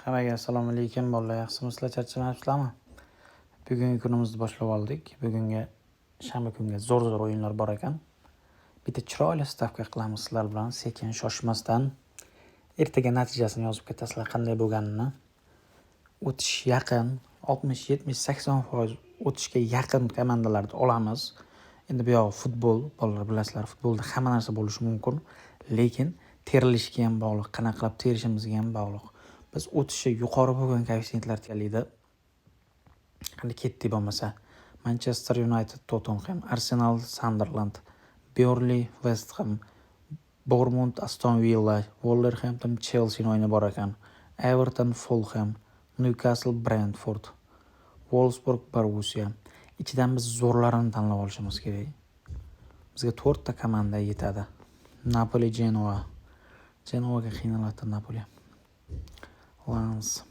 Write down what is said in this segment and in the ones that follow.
Hammaga assalomu alaykum bolalar. Yaxshimisizlar, charchamayapsizlarmi? Bugungi kunimizni boshlab oldik. Bugungi shanba kunga zo'r o'yinlar bor ekan. Bitta chiroyli stavka qilamiz sizlar bilan, sekin shoshmasdan. Ertaga natijasini yozib ketasizlar qanday bo'lganini. O'tish yaqin, 60, 70, 80% o'tishga yaqin komandalarni olamiz. Endi bu yoq futbol, bolalar bilasizlar, futbolda hamma narsa bo'lishi mumkin, lekin terilishga ham bog'liq, qanaqa qilib terishimizga ham bog'liq. Biz o'tishi yuqori bo'lgan koeffitsiyentlar tanlaydi. Qanday ketdi bo'lmasa, Manchester United, Tottenham, Arsenal, Sunderland, Burnley, West Ham, Bournemouth, Aston Villa, Wolverhampton, Chelsea o'yini bor ekan. Everton, Fulham, Newcastle, Brentford, Wolfsburg, Borussia. Ichidan biz zo'rlarini tanlab olishimiz kerak. Bizga 4 ta komanda yetadi. Napoli, Genoa. Genoaga qiynaladi Napoli. Lens.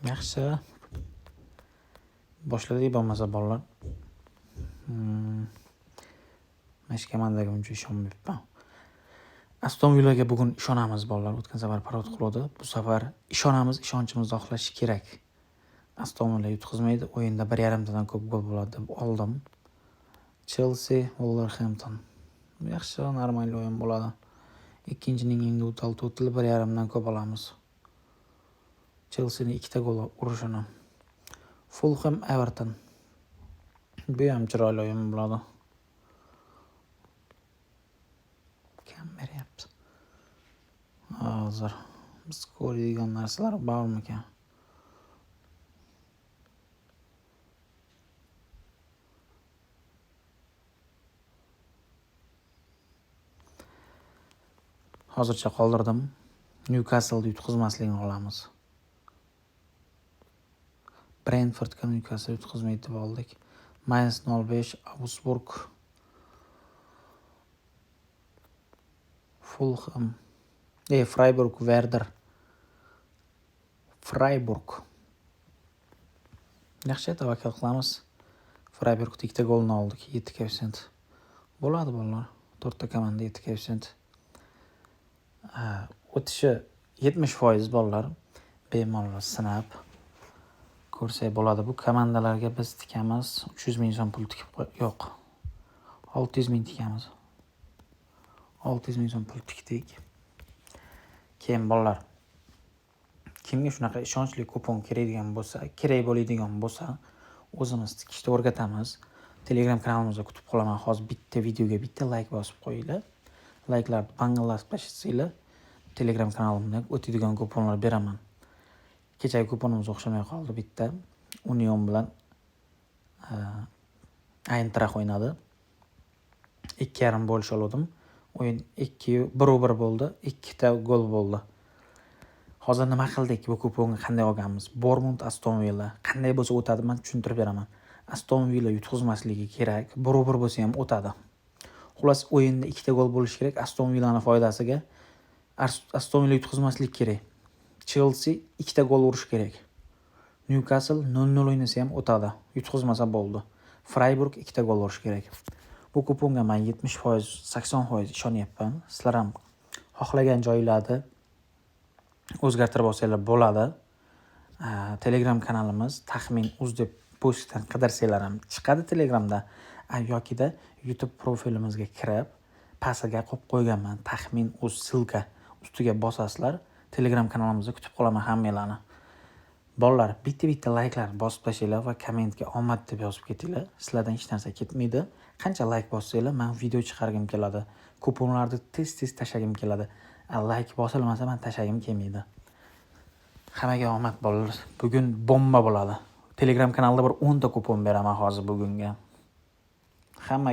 Yaxshi. Boshladik bo'lmasa bolalar. Mana komandaga uncha ishonmayapman. Aston Villaga bugun ishonamiz bolalar. O'tgan safar parod qildi. Bu safar ishonamiz, ishonchimizni oqlash kerak. Aston Villa yutqizmaydi. O'yinda 1.5 tadan ko'p gol bo'ladi deb oldim. Chelsea, Wolverhampton. Yaxshi, normal o'yin bo'ladi. Ikkinchining endi to'tal 1.5 dan ko'p olamiz. Chelsea'ning 2 ta gol urishini. Fulham, Everton. Bu ham chiroyli o'yin bo'ladi. Kam beryapti. Hozir biz ko'radigan narsalar bormikan? Hozircha qoldirdim. Newcastle yutqizmasligini olamiz. Brentfordga Newcastle yutqizmaydi deb oldik. -05, Augsburg, Fulham, Freiburg, Werder. Freiburg. Yaxshi, tavakkal qilamiz. Freiburgda 2 ta golni oldik, 7%. Bo'ladi bolalar. 4 ta komanda 7%. O'tishi 70% bolalar. Bemalol sinab ko'rsak bo'ladi. Bu komandalarga biz tikamiz 300 ming so'm pul tikib yo'q. 600 ming tikamiz. 600 ming so'm pul tikdik. Keyin bolalar, kimga shunaqa ishonchli kupon kerak bo'ladigan bo'lsa, o'zimiz tikishni o'rgatamiz. Telegram kanalimizda kutib qolaman. Hozir bitta videoga bitta like bosib qo'yinglar. Like'larni banglasib tashlasanglar, Telegram kanalimda o'tadigan kuponlar beraman. Kechagi kuponimiz o'xshamay qoldi bitta. Union bilan Eintracht o'ynadi. 2.5 bo'lish oldim. O'yin 1-1 bo'ldi. 2 ta gol bo'ldi. Hozir nima qildik? Bu kuponga qanday olganmiz? Bournemouth, Aston Villa. Qanday bo'lsa o'tadi, men tushuntirib beraman. Aston Villa yutqizmasligi kerak. 1-1 bo'lsa ham o'tadi. Xullas o'yinda 2 ta gol bo'lishi kerak. Aston Villaning foydasiga Aston Villa yutqizmaslik kerak. Chelsea 2 ta gol urish kerak. Newcastle 0-0 o'ynasa ham o'tadi. Yutqizmasa bo'ldi. Freiburg 2 ta gol urish kerak. Bu kuponga men 70%, 80% ishonyapman. Sizlar ham xohlagan joylarda o'zgartirib olsanglar bo'ladi. Telegram kanalimiz taxmin.uz deb postdan qidirsanglar ham chiqadi Telegramda. Yokida YouTube profilimizga kirib, pastiga qo'yib qo'yganman taxmin.uz silka ustiga bosasizlar. Telegram kanalimizda kutib qolaman hammalarni. Bolalar, bitta like'lar bosib tashinglar va kommentga omad deb yozib ketinglar. Sizlardan hech narsa ketmaydi. Qancha like bossanglar, men video chiqargim keladi. Kuponlarni tez tashagim keladi. Like bosilmasa men tashagim kelmaydi. Hammaga omad bolalar. Bugun bomba bo'ladi. Telegram kanalida bir 10 ta kupon beraman hozir bugunga. Hammaga